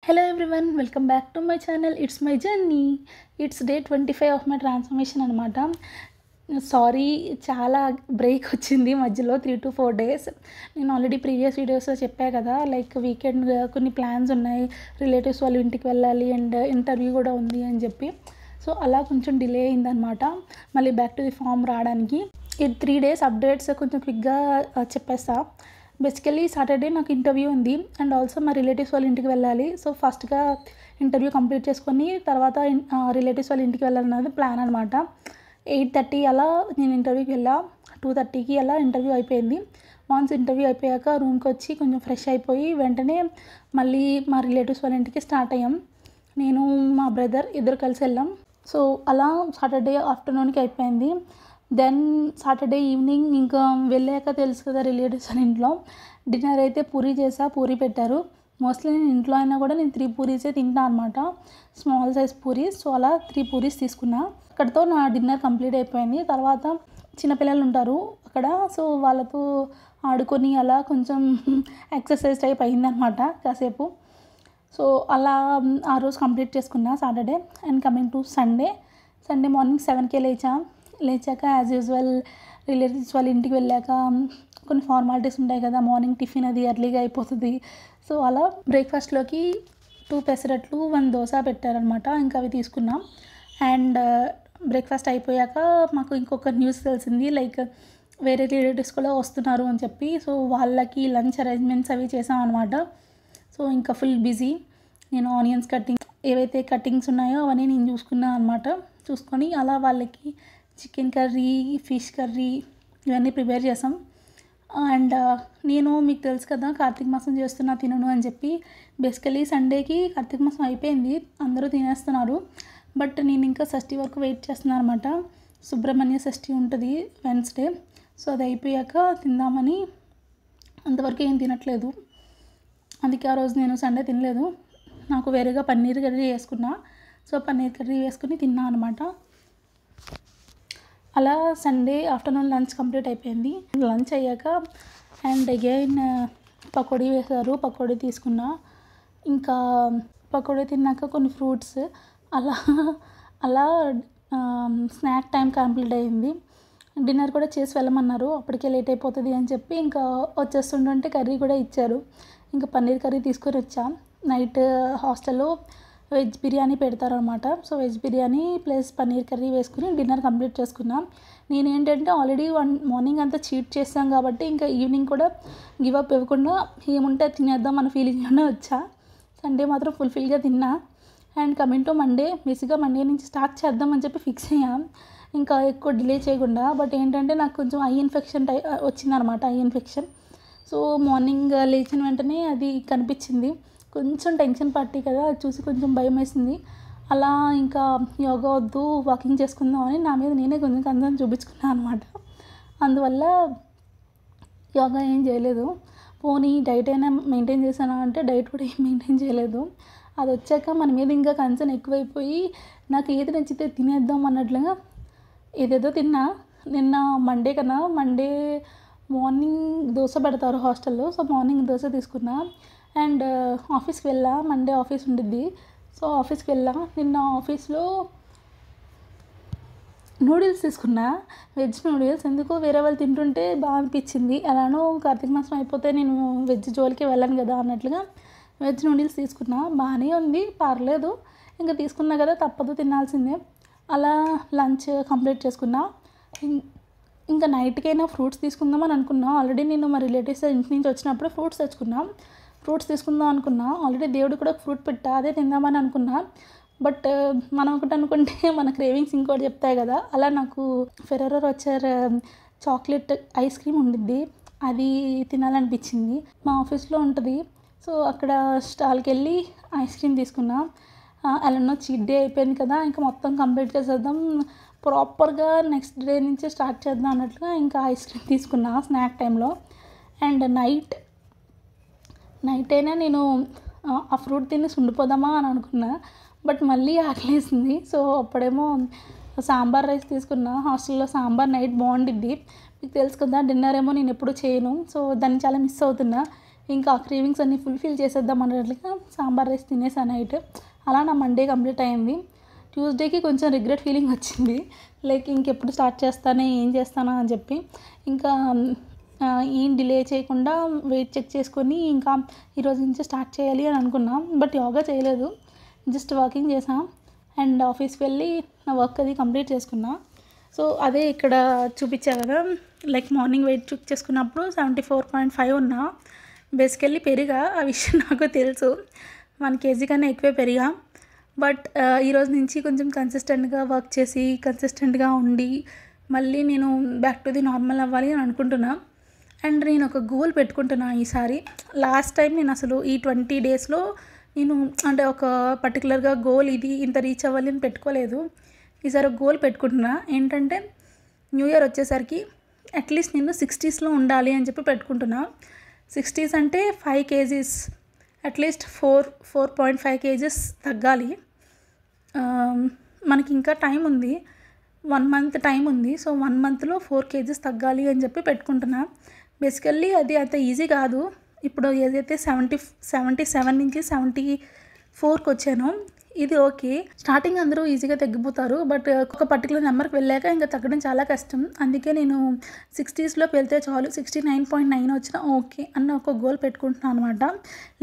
Hello everyone, welcome back to my channel. It's my journey. It's day 25 of my transformation అనమాట. Sorry, చాలా break వచ్చింది మధ్యలో 3 to 4 days. నేను already previous వీడియోస్లో చెప్పా కదా, లైక్ వీకెండ్ కొన్ని ప్లాన్స్ ఉన్నాయి, రిలేటివ్స్ వాళ్ళ ఇంటికి వెళ్ళాలి అండ్ ఇంటర్వ్యూ కూడా ఉంది అని చెప్పి. సో అలా కొంచెం డిలే అయిందనమాట మళ్ళీ బ్యాక్ టు ది ఫామ్ రావడానికి. ఈ 3 days అప్డేట్స్ కొంచెం క్విక్గా చెప్పేస్తా. బేసికలీ సాటర్డే నాకు ఇంటర్వ్యూ ఉంది అండ్ ఆల్సో మా రిలేటివ్స్ వాళ్ళ ఇంటికి వెళ్ళాలి. సో ఫస్ట్గా ఇంటర్వ్యూ కంప్లీట్ చేసుకొని తర్వాత రిలేటివ్స్ వాళ్ళ ఇంటికి వెళ్ళాలన్నది ప్లాన్ అనమాట. 8:30 అలా నేను ఇంటర్వ్యూకి వెళ్ళా, 2:30కి అలా ఇంటర్వ్యూ అయిపోయింది. వన్స్ ఇంటర్వ్యూ అయిపోయాక రూమ్కి వచ్చి కొంచెం ఫ్రెష్ అయిపోయి వెంటనే మళ్ళీ మా రిలేటివ్స్ వాళ్ళ ఇంటికి స్టార్ట్ అయ్యాం. నేను మా బ్రదర్ ఇద్దరు కలిసి వెళ్ళాం. సో అలా సాటర్డే ఆఫ్టర్నూన్కి అయిపోయింది. దెన్ సాటర్డే ఈవినింగ్ ఇంకా వెళ్ళాక తెలుసు కదా రిలేటివ్స్ అని ఇంట్లో డిన్నర్ అయితే పూరీ చేసా, పూరీ పెట్టారు. మోస్ట్లీ నేను ఇంట్లో అయినా కూడా నేను 3 పూరీసే తింటాను అనమాట, స్మాల్ సైజ్ పూరీస్. సో అలా 3 పూరీస్ తీసుకున్నా. అక్కడితో నా డిన్నర్ కంప్లీట్ అయిపోయింది. తర్వాత చిన్నపిల్లలు ఉంటారు అక్కడ, సో వాళ్ళతో ఆడుకొని అలా కొంచెం ఎక్సర్సైజ్ టైప్ అయిందనమాట కాసేపు. సో అలా ఆ రోజు కంప్లీట్ చేసుకున్నా Saturday. And coming to Sunday morning 7కే లేచాక యాజ్ యూజువల్ రిలేటివ్స్ వాళ్ళ ఇంటికి వెళ్ళాక కొన్ని ఫార్మాలిటీస్ ఉంటాయి కదా, మార్నింగ్ టిఫిన్ అది ఎర్లీగా అయిపోతుంది. సో అలా బ్రేక్ఫాస్ట్లోకి 2 పెసరట్లు 1 దోశ పెట్టారనమాట. ఇంకా అవి తీసుకున్నాం. అండ్ బ్రేక్ఫాస్ట్ అయిపోయాక మాకు ఇంకొక న్యూస్ తెలిసింది, లైక్ వేరే రిలేటివ్స్ కూడా వస్తున్నారు అని చెప్పి. సో వాళ్ళకి లంచ్ అరేంజ్మెంట్స్ అవి చేసాం అనమాట. సో ఇంకా ఫుల్ బిజీ. నేను ఆనియన్స్ కటింగ్ ఏవైతే కటింగ్స్ ఉన్నాయో అవన్నీ నేను చూసుకున్నాను అనమాట. చూసుకొని అలా వాళ్ళకి చికెన్ కర్రీ, ఫిష్ కర్రీ ఇవన్నీ ప్రిపేర్ చేసాం. అండ్ నేను మీకు తెలుసు కదా కార్తీక మాసం చేస్తున్నా తినను అని చెప్పి. బేసికలీ సండేకి కార్తీక మాసం అయిపోయింది, అందరూ తినేస్తున్నారు. బట్ నేను ఇంకా షష్ఠి వరకు వెయిట్ చేస్తున్నాను అనమాట. సుబ్రహ్మణ్య షష్ఠి ఉంటుంది వెన్స్డే. సో అది అయిపోయాక తిందామని అంతవరకు ఏం తినట్లేదు. అందుకే ఆ రోజు నేను సండే తినలేదు. నాకు వేరేగా పన్నీర్ కర్రీ వేసుకున్నా. సో పన్నీర్ కర్రీ వేసుకుని తిన్నా అనమాట. అలా సండే ఆఫ్టర్నూన్ లంచ్ కంప్లీట్ అయిపోయింది. లంచ్ అయ్యాక అండ్ అగైన్ పకోడీ వేశారు, పకోడీ తీసుకున్నా. ఇంకా పకోడీ తిన్నాక కొన్ని ఫ్రూట్స్ అలా స్నాక్ టైం కంప్లీట్ అయింది. డిన్నర్ కూడా చేసి వెళ్ళమన్నారు, అప్పటికే లేట్ అయిపోతుంది అని చెప్పి ఇంకా వచ్చేస్తుంటే కర్రీ కూడా ఇచ్చారు. ఇంకా పన్నీర్ కర్రీ తీసుకొని వచ్చాం. నైట్ హాస్టల్లో వెజ్ బిర్యానీ పెడతారనమాట. So veg biryani plus paneer curry వేసుకుని డిన్నర్ కంప్లీట్ చేసుకున్నాం. నేనేంటంటే ఆల్రెడీ మార్నింగ్ అంతా చీట్ చేస్తాం కాబట్టి ఇంకా ఈవినింగ్ కూడా గివ్ అప్ ఇవ్వకుండా ఏముంటే తినేద్దాం అన్న ఫీలింగ్లోనే వచ్చా. సండే మాత్రం ఫుల్ఫిల్గా తిన్నా. అండ్ కమింగ్ టు మండే, బేసిక్గా మండే నుంచి స్టార్ట్ చేద్దాం అని చెప్పి ఫిక్స్ అయ్యాం, ఇంకా ఎక్కువ డిలే చేయకుండా. బట్ ఏంటంటే నాకు కొంచెం ఐ ఇన్ఫెక్షన్ వచ్చిందనమాట, ఐ ఇన్ఫెక్షన్. సో మార్నింగ్ లేచిన వెంటనే అది కనిపించింది. కొంచెం టెన్షన్ పట్టి కదా, అది చూసి కొంచెం భయం వేసింది. అలా ఇంకా యోగా వద్దు, వాకింగ్ చేసుకుందామని నా మీద నేనే కొంచెం కన్సర్న్ చూపించుకున్నాను అనమాట. అందువల్ల యోగా ఏం చేయలేదు. పోనీ డైట్ అయినా మెయింటైన్ చేశానా అంటే డైట్ కూడా ఏం మెయింటైన్ చేయలేదు. అది వచ్చాక మన మీద ఇంకా కన్సర్న్ ఎక్కువైపోయి నాకు ఏది నచ్చితే తినేద్దాం అన్నట్లుగా ఏదేదో తిన్నా. నిన్న మండే మార్నింగ్ దోశ పెడతారు హాస్టల్లో. సో మార్నింగ్ దోశ తీసుకున్నా. అండ్ ఆఫీస్కి వెళ్ళా, మండే ఆఫీస్ ఉండిద్ది. సో ఆఫీస్కి వెళ్ళా. నిన్న ఆఫీస్లో నూడిల్స్ తీసుకున్నా, వెజ్ నూడిల్స్. ఎందుకో వేరే వాళ్ళు తింటుంటే బాగా అనిపించింది. అలానో కార్తీక మాసం అయిపోతే నేను వెజ్ జోలికి వెళ్ళాను కదా అన్నట్లుగా వెజ్ నూడిల్స్ తీసుకున్నా. బాగానే ఉంది, పర్లేదు. ఇంకా తీసుకున్నా కదా తప్పదు, తినాల్సిందే. అలా లంచ్ కంప్లీట్ చేసుకున్నా. ఇంకా నైట్కైనా ఫ్రూట్స్ తీసుకుందామని అనుకున్నా. ఆల్రెడీ నేను మా రిలేటివ్స్ ఇంటి నుంచి వచ్చినప్పుడు ఫ్రూట్స్ తెచ్చుకున్నా. ఫ్రూట్స్ తీసుకుందాం అనుకున్నా. ఆల్రెడీ దేవుడు కూడా ఫ్రూట్ పెట్టా, అదే తిందామని అనుకున్నా. బట్ మనం ఒకటి అనుకుంటే మన క్రేవింగ్స్ ఇంకోటి చెప్తాయి కదా. అలా నాకు Ferrero Rocher chocolate ice cream ఉండిద్ది, అది తినాలనిపించింది. మా ఆఫీస్లో ఉంటుంది. సో అక్కడ స్టాల్కి వెళ్ళి ఐస్ క్రీమ్ తీసుకున్నా. అలానో చీట్ డే అయిపోయింది కదా, ఇంకా మొత్తం కంప్లీట్ చేసేద్దాం, ప్రాపర్గా నెక్స్ట్ డే నుంచే స్టార్ట్ చేద్దాం అన్నట్లుగా ఇంకా ఐస్ క్రీమ్ తీసుకున్నా స్నాక్ టైంలో. అండ్ నైట్ అయినా నేను ఆ ఫ్రూట్ తిని ఉండిపోదామా అని అనుకున్నా. బట్ మళ్ళీ ఆకలేసింది. సో అప్పుడేమో సాంబార్ రైస్ తీసుకున్నా. హాస్టల్లో సాంబార్ నైట్ బాగుండిద్ది, మీకు తెలుసు కదా. డిన్నర్ ఏమో నేను ఎప్పుడు చేయను, సో దాన్ని చాలా మిస్ అవుతున్నా. ఇంకా ఆ క్రేవింగ్స్ అన్నీ ఫుల్ఫిల్ చేసేద్దాం అన్నట్లుగా సాంబార్ రైస్ తినేసాను నైట్. అలా నా మండే కంప్లీట్ అయింది. ట్యూస్డేకి కొంచెం రిగ్రెట్ ఫీలింగ్ వచ్చింది, లైక్ ఇంకెప్పుడు స్టార్ట్ చేస్తానే ఏం చేస్తానా అని చెప్పి. ఇంకా ఏం డిలే చేయకుండా వెయిట్ చెక్ చేసుకొని ఇంకా ఈరోజు నుంచి స్టార్ట్ చేయాలి అని అనుకున్నా. బట్ యోగా చేయలేదు, జస్ట్ వాకింగ్ చేసా అండ్ ఆఫీస్కి వెళ్ళి నా వర్క్ అది కంప్లీట్ చేసుకున్నా. సో అదే ఇక్కడ చూపించా కదా, లైక్ మార్నింగ్ వెయిట్ చెక్ చేసుకున్నప్పుడు 74.5 ఉన్నా. బేసికల్లీ పెరిగా, ఆ విషయం నాకు తెలుసు, 1 kg కన్నా ఎక్కువే పెరిగా. బట్ ఈరోజు నుంచి కొంచెం కన్సిస్టెంట్గా వర్క్ చేసి కన్సిస్టెంట్గా ఉండి మళ్ళీ నేను బ్యాక్ టు ది నార్మల్ అవ్వాలి అని అనుకుంటున్నా. అండ్ నేను ఒక గోల్ పెట్టుకుంటున్నా ఈసారి. లాస్ట్ టైం నేను అసలు ఈ 20 డేస్లో నేను అంటే ఒక పర్టికులర్గా గోల్ ఇది ఇంత రీచ్ అవ్వాలి అని పెట్టుకోలేదు. ఈసారి ఒక గోల్ పెట్టుకుంటున్నా, ఏంటంటే న్యూ ఇయర్ వచ్చేసరికి అట్లీస్ట్ నేను 60sలో ఉండాలి అని చెప్పి పెట్టుకుంటున్నా. 60s అంటే 5 kgs, అట్లీస్ట్ 4.5 kgs తగ్గాలి. మనకి ఇంకా టైం ఉంది, 1 month టైం ఉంది. సో 1 monthలో 4 kgs తగ్గాలి అని చెప్పి పెట్టుకుంటున్నా. బేసికల్లీ అది అంత ఈజీ కాదు. ఇప్పుడు ఏదైతే 77 నుంచి 74కి వచ్చానో ఇది ఓకే, స్టార్టింగ్ అందరూ ఈజీగా తగ్గిపోతారు. బట్ ఒక పర్టికులర్ నెంబర్కి వెళ్ళాక ఇంకా తగ్గడం చాలా కష్టం. అందుకే నేను 60sలోకి వెళ్తే చాలు, 69.9 వచ్చినా ఓకే అన్న ఒక గోల్ పెట్టుకుంటున్నాను అనమాట.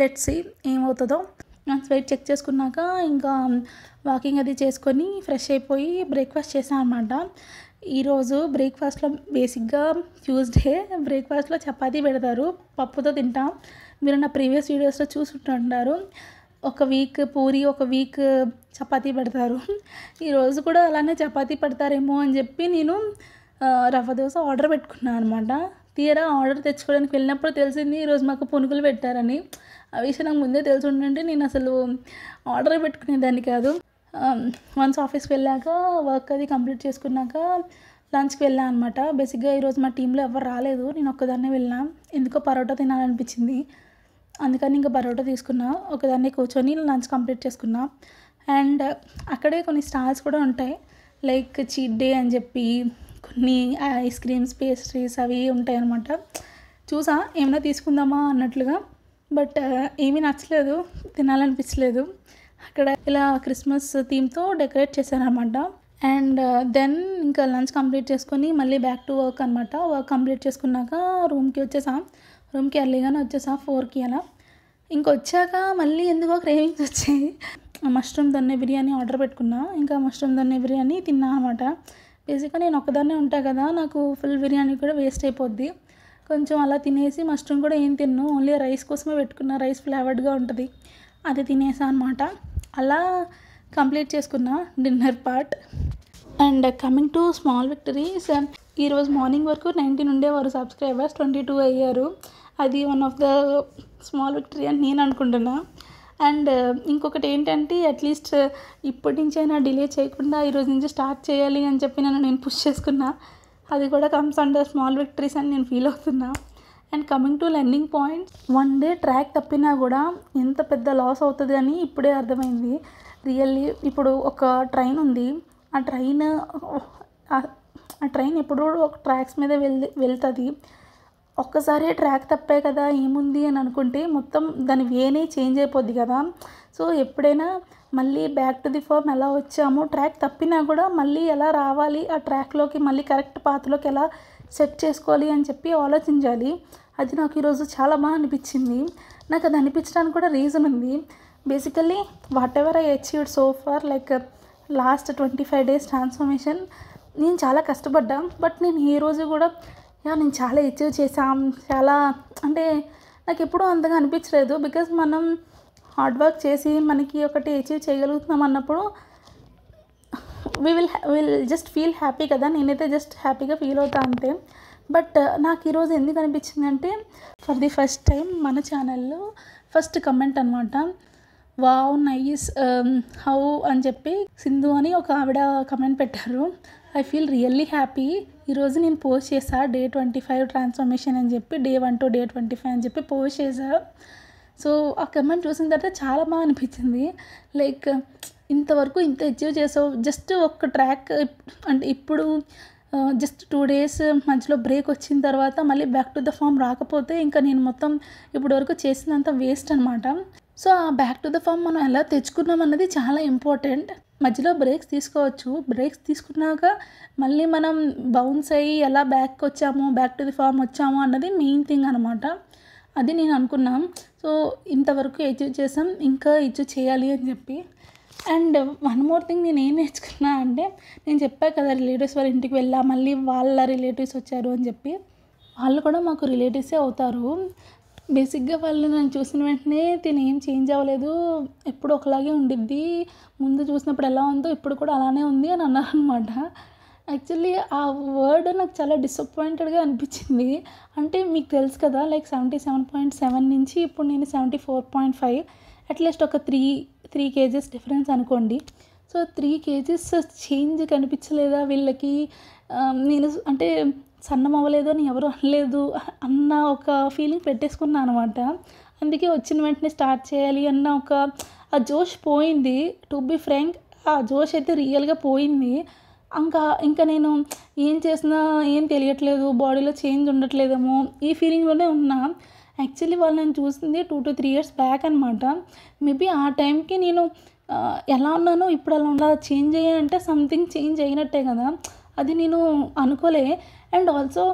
లెట్స్ సీ ఏమవుతుందో. వెయిట్ చెక్ చేసుకున్నాక ఇంకా వాకింగ్ అది చేసుకొని ఫ్రెష్ అయిపోయి బ్రేక్ఫాస్ట్ చేశాను అనమాట. ఈరోజు బ్రేక్ఫాస్ట్లో బేసిక్గా ట్యూస్డే బ్రేక్ఫాస్ట్లో చపాతీ పెడతారు, పప్పుతో తింటాం. మీరు నా ప్రీవియస్ వీడియోస్లో చూసుంటున్నారు, ఒక వీక్ పూరి ఒక వీక్ చపాతీ పెడతారు. ఈరోజు కూడా అలానే చపాతీ పెడతారేమో అని చెప్పి నేను రవ్వ దోశ ఆర్డర్ పెట్టుకున్నాను అనమాట. తీరా ఆర్డర్ తెచ్చుకోవడానికి వెళ్ళినప్పుడు తెలిసింది ఈరోజు మాకు పునుగులు పెట్టారని. ఆ విషయం నాకు ముందే తెలిసి ఉంటుంటే నేను అసలు ఆర్డర్ పెట్టుకునేదాన్ని కాదు. వన్స్ ఆఫీస్కి వెళ్ళాక వర్క్ అది కంప్లీట్ చేసుకున్నాక లంచ్కి వెళ్ళాను అనమాట. బేసిక్గా ఈరోజు మా టీంలో ఎవరు రాలేదు, నేను ఒక్కదాన్నే వెళ్ళినా. ఎందుకో పరోటా తినాలనిపించింది, అందుకని ఇంకా పరోటా తీసుకున్నా. ఒకదాన్ని కూర్చొని లంచ్ కంప్లీట్ చేసుకున్నా. అండ్ అక్కడే కొన్ని స్టాల్స్ కూడా ఉంటాయి, లైక్ చీట్ డే అని చెప్పి కొన్ని ఐస్ క్రీమ్స్ పేస్ట్రీస్ అవి ఉంటాయి అనమాట. చూసా ఏమైనా తీసుకుందామా అన్నట్లుగా, బట్ ఏమీ నచ్చలేదు, తినాలనిపించలేదు. అక్కడ ఇలా క్రిస్మస్ థీమ్తో డెకరేట్ చేశారనమాట. అండ్ దెన్ ఇంకా లంచ్ కంప్లీట్ చేసుకొని మళ్ళీ బ్యాక్ టు వర్క్ అనమాట. వర్క్ కంప్లీట్ చేసుకున్నాక రూమ్కి వచ్చేసాం. రూమ్కి ఎర్లీగానే వచ్చేసా 4కి అలా. ఇంకొచ్చాక మళ్ళీ ఎందుకో క్రేవింగ్స్ వచ్చాయి. మష్రూమ్ దొన్నె బిర్యానీ ఆర్డర్ పెట్టుకున్నా. ఇంకా మష్రూమ్ దొన్నె బిర్యానీ తిన్నా అనమాట. బేసిక్గా నేను ఒక్కదాన్నే ఉంటా కదా, నాకు ఫుల్ బిర్యానీ కూడా వేస్ట్ అయిపోద్ది. కొంచెం అలా తినేసి మష్రూమ్ కూడా ఏం తిన్ను, ఓన్లీ రైస్ కోసమే పెట్టుకున్నా, రైస్ ఫ్లేవర్డ్గా ఉంటుంది, అది తినేసా అనమాట. అలా కంప్లీట్ చేసుకున్నా dinner part. And coming to small victories, ఈరోజు మార్నింగ్ వరకు 19 ఉండేవారు సబ్స్క్రైబర్స్, 22 అయ్యారు. అది one of the small victory అని నేను అనుకుంటున్నా. అండ్ ఇంకొకటి ఏంటంటే అట్లీస్ట్ ఇప్పటి నుంచైనా డిలే చేయకుండా ఈరోజు నుంచి స్టార్ట్ చేయాలి అని చెప్పి నేను పుష్ చేసుకున్నా. అది కూడా కమ్స్ అండర్ స్మాల్ విక్టరీస్ అని నేను ఫీల్ అవుతున్నా. And coming to learning points, 1 day track తప్పినా కూడా ఎంత పెద్ద లాస్ అవుతుంది అని ఇప్పుడే అర్థమైంది రియల్లీ. ఇప్పుడు ఒక ట్రైన్ ఉంది, ఆ ట్రైన్ ఎప్పుడు ఒక ట్రాక్స్ మీద వెళ్తుంది. ఒక్కసారి ట్రాక్ తప్పే కదా ఏముంది అని అనుకుంటే మొత్తం దాని వేనే చేంజ్ అయిపోద్ది కదా. సో ఎప్పుడైనా మళ్ళీ బ్యాక్ టు ది ఫార్మ్ ఎలా వచ్చామో, ట్రాక్ తప్పినా కూడా మళ్ళీ ఎలా రావాలి ఆ ట్రాక్లోకి, మళ్ళీ కరెక్ట్ పాత్లోకి ఎలా సెట్ చేసుకోవాలి అని చెప్పి ఆలోచించాలి. అది నాకు ఈరోజు చాలా బాగా అనిపించింది. నాకు అది అనిపించడానికి కూడా రీజన్ ఉంది. Basically whatever I achieved so far, like last 25 days transformation, నేను చాలా కష్టపడ్డా. బట్ నేను ఏ రోజు కూడా నేను చాలా అచీవ్ చేసాం, చాలా అంటే నాకు ఎప్పుడూ అంతగా అనిపించలేదు. బికాజ్ మనం హార్డ్ వర్క్ చేసి మనకి ఒకటి అచీవ్ చేయగలుగుతున్నాం అన్నప్పుడు విల్ జస్ట్ ఫీల్ హ్యాపీ కదా. నేనైతే జస్ట్ హ్యాపీగా ఫీల్ అవుతా అంతే. బట్ నాకు ఈరోజు ఎందుకు అనిపించిందంటే, ఫర్ ది ఫస్ట్ టైం మన ఛానల్లో ఫస్ట్ కమెంట్ అనమాట, వావ్ నైస్ హౌ అని చెప్పి సింధు అని ఒక ఆవిడ కమెంట్ పెట్టారు. I feel really happy. ఈరోజు నేను పోస్ట్ చేసా డే 25 ట్రాన్స్ఫర్మేషన్ అని చెప్పి, డే 1 to day 25 అని చెప్పి పోస్ట్ చేసా. సో ఆ కమెంట్ చూసిన తర్వాత చాలా బాగా అనిపించింది. లైక్ ఇంతవరకు ఇంత అచీవ్ చేసావు, జస్ట్ ఒక్క ట్రాక్ అంటే ఇప్పుడు జస్ట్ 2 డేస్ మధ్యలో బ్రేక్ వచ్చిన తర్వాత మళ్ళీ బ్యాక్ టు ద ఫామ్ రాకపోతే ఇంకా నేను మొత్తం ఇప్పటివరకు చేసిందంతా వేస్ట్ అనమాట. సో ఆ బ్యాక్ టు ద ఫామ్ మనం ఎలా తెచ్చుకున్నాం అన్నది చాలా ఇంపార్టెంట్. మధ్యలో బ్రేక్స్ తీసుకోవచ్చు, బ్రేక్స్ తీసుకున్నాక మళ్ళీ మనం బౌన్స్ అయ్యి ఎలా బ్యాక్ వచ్చాము, బ్యాక్ టు ది ఫామ్ వచ్చాము అన్నది మెయిన్ థింగ్ అనమాట. అది నేను అనుకున్నాం. సో ఇంతవరకు అచీవ్ చేసాం, ఇంకా అచీవ్ చేయాలి అని చెప్పి. అండ్ వన్ మోర్ థింగ్ నేను ఏం నేర్చుకున్నా అంటే, నేను చెప్పా కదా రిలేటివ్స్ వాళ్ళ ఇంటికి వెళ్ళా, మళ్ళీ వాళ్ళ రిలేటివ్స్ వచ్చారు అని చెప్పి. వాళ్ళు కూడా మాకు రిలేటివ్సే అవుతారు. బేసిక్గా వాళ్ళు నన్ను చూసిన వెంటనే తిను ఏం చేంజ్ అవ్వలేదు, ఎప్పుడు ఒకలాగే ఉండిద్ది, ముందు చూసినప్పుడు ఎలా ఉందో ఇప్పుడు కూడా అలానే ఉంది అని అన్నారనమాట. యాక్చువల్లీ ఆ వర్డ్ నాకు చాలా డిసప్పాయింటెడ్గా అనిపించింది. అంటే మీకు తెలుసు కదా, లైక్ 77.7 నుంచి ఇప్పుడు నేను 74.5, అట్లీస్ట్ ఒక 3 kgs డిఫరెన్స్ అనుకోండి. సో 3 kgs చేంజ్ కనిపించలేదా వీళ్ళకి? నేను అంటే సన్నం అవ్వలేదు అని ఎవరు అనలేదు అన్న ఒక ఫీలింగ్ పెట్టేసుకున్నాను అనమాట. అందుకే వచ్చిన వెంటనే స్టార్ట్ చేయాలి అన్న ఆ జోష్ పోయింది. టు బీ ఫ్రాంక్, ఆ జోష్ అయితే రియల్గా పోయింది. ఇంకా నేను ఏం చేసినా ఏం తెలియట్లేదు, బాడీలో చేంజ్ ఉండట్లేదేమో ఈ ఫీలింగ్లోనే ఉన్నా. యాక్చువల్లీ వాళ్ళు నేను చూసింది 2 to 3 years బ్యాక్ అనమాట. మేబీ ఆ టైంకి నేను ఎలా ఉన్నానో ఇప్పుడు అలా ఉండాలి, చేంజ్ అయ్యానంటే సంథింగ్ చేంజ్ అయినట్టే కదా, అది నేను అనుకోలే. అండ్ ఆల్సో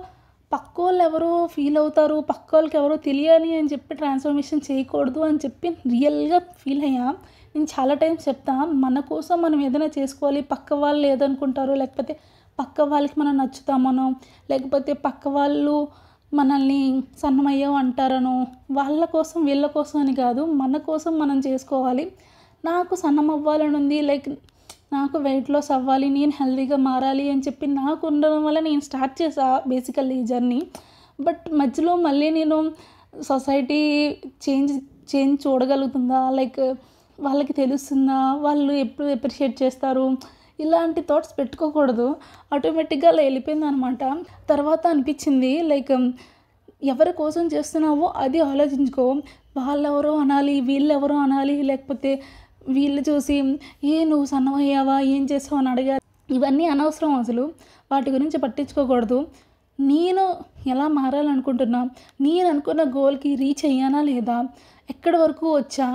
పక్క వాళ్ళు ఎవరో ఫీల్ అవుతారు, పక్క వాళ్ళకి ఎవరో తెలియాలి అని చెప్పి ట్రాన్స్ఫర్మేషన్ చేయకూడదు అని చెప్పి రియల్గా ఫీల్ అయ్యా. నేను చాలా టైమ్స్ చెప్తా, మన కోసం మనం ఏదైనా చేసుకోవాలి, పక్క వాళ్ళు ఏదనుకుంటారో, లేకపోతే పక్క వాళ్ళకి మనం నచ్చుతామనో, లేకపోతే పక్క వాళ్ళు మనల్ని సన్నమయ్యావు అంటారనో, వాళ్ళ కోసం వీళ్ళ కోసం అని కాదు, మన కోసం మనం చేసుకోవాలి. నాకు సన్నం అవ్వాలని ఉంది, లైక్ నాకు వెయిట్ లాస్ అవ్వాలి, నేను హెల్తీగా మారాలి అని చెప్పి నాకు ఉండడం వల్ల నేను స్టార్ట్ చేసా బేసికల్లీ ఈ జర్నీ. బట్ మధ్యలో మళ్ళీ నేను సొసైటీ చేంజ్ చూడగలుగుతుందా, లైక్ వాళ్ళకి తెలుస్తుందా, వాళ్ళు ఎప్పుడు అప్రిషియేట్ చేస్తారు, ఇలాంటి థాట్స్ పెట్టుకోకూడదు. ఆటోమేటిక్గా అలా వెళ్ళిపోయింది అనమాట. తర్వాత అనిపించింది లైక్ ఎవరి కోసం చేస్తున్నావో అది ఆలోచించుకో. వాళ్ళెవరో అనాలి, వీళ్ళెవరో అనాలి, లేకపోతే వీళ్ళు చూసి నువ్వు సన్నమయ్యావా, ఏం చేసావు అని అడగాలి, ఇవన్నీ అనవసరం. అసలు వాటి గురించి పట్టించుకోకూడదు. నేను ఎలా మారాలనుకుంటున్నా, నేను అనుకున్న గోల్కి రీచ్ అయ్యానా లేదా, ఎక్కడి వరకు వచ్చా,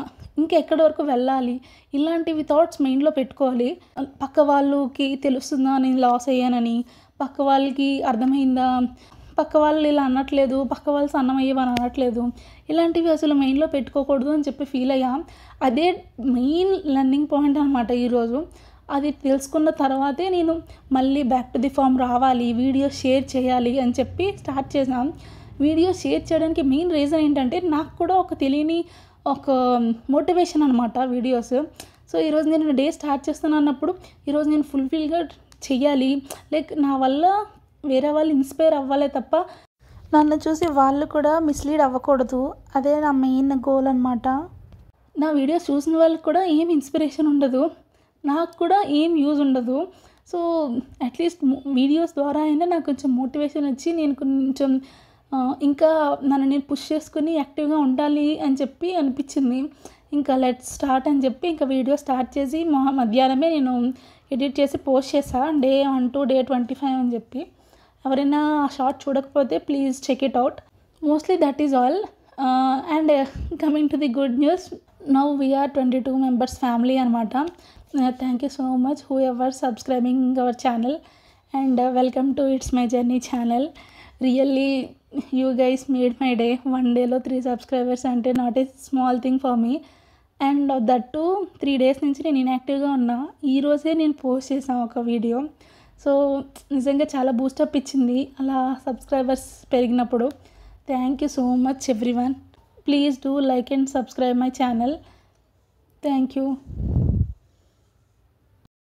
ఇంకా ఎక్కడి వరకు వెళ్ళాలి, ఇలాంటివి థాట్స్ మైండ్లో పెట్టుకోవాలి. పక్క వాళ్ళకి తెలుస్తుందా నేను లాస్ అయ్యానని, పక్క వాళ్ళకి అర్థమైందా, పక్క వాళ్ళు ఇలా అనట్లేదు, పక్క వాళ్ళు సన్నం అయ్యేవని అనట్లేదు, ఇలాంటివి అసలు మైండ్లో పెట్టుకోకూడదు అని చెప్పి ఫీల్ అయ్యా. అదే మెయిన్ లెర్నింగ్ పాయింట్ అనమాట ఈరోజు. అది తెలుసుకున్న తర్వాతే నేను మళ్ళీ బ్యాక్ టు ది ఫామ్ రావాలి, వీడియో షేర్ చేయాలి అని చెప్పి స్టార్ట్ చేసాం. వీడియో షేర్ చేయడానికి మెయిన్ రీజన్ ఏంటంటే, నాకు కూడా ఒక తెలియని ఒక మోటివేషన్ అనమాట వీడియోస్. సో ఈరోజు నేను డే స్టార్ట్ చేస్తాను అన్నప్పుడు, ఈరోజు నేను ఫుల్ఫిల్గా చెయ్యాలి, లైక్ నా వల్ల వేరే వాళ్ళు ఇన్స్పైర్ అవ్వాలే తప్ప నన్ను చూసి వాళ్ళు కూడా మిస్లీడ్ అవ్వకూడదు. అదే నా మెయిన్ గోల్ అనమాట. నా వీడియోస్ చూసిన వాళ్ళకి కూడా ఏం ఇన్స్పిరేషన్ ఉండదు, నాకు కూడా ఏం యూజ్ ఉండదు. సో అట్లీస్ట్ వీడియోస్ ద్వారా అయినా నాకు కొంచెం మోటివేషన్ వచ్చి నేను కొంచెం ఇంకా నన్ను నేను పుష్ చేసుకుని యాక్టివ్గా ఉండాలి అని చెప్పి అనిపించింది. ఇంకా లెట్స్ స్టార్ట్ అని చెప్పి ఇంకా వీడియో స్టార్ట్ చేసి మధ్యాహ్నమే నేను ఎడిట్ చేసి పోస్ట్ చేసా, Day 1 to Day 25 అని చెప్పి. ఎవరైనా ఆ షార్ట్ చూడకపోతే please check it out. Mostly that is all. And coming to the good news, now we're 22 members family అనమాట. Thank you so much who ever subscribing our channel and welcome to it's my journey channel. Really you guys made my day. 1 dayలో 3 subscribers అంటే not a small thing for me. And that to 3 days నుంచి నేను ఇన్యాక్టివ్గా ఉన్నా. ఈరోజే నేను post చేసాను ఒక video. So నిజంగా చాలా బూస్టప్ ఇచ్చింది అలా సబ్స్క్రైబర్స్ పెరిగినప్పుడు. Thank you so much everyone. Please do like and subscribe my channel. Thank you.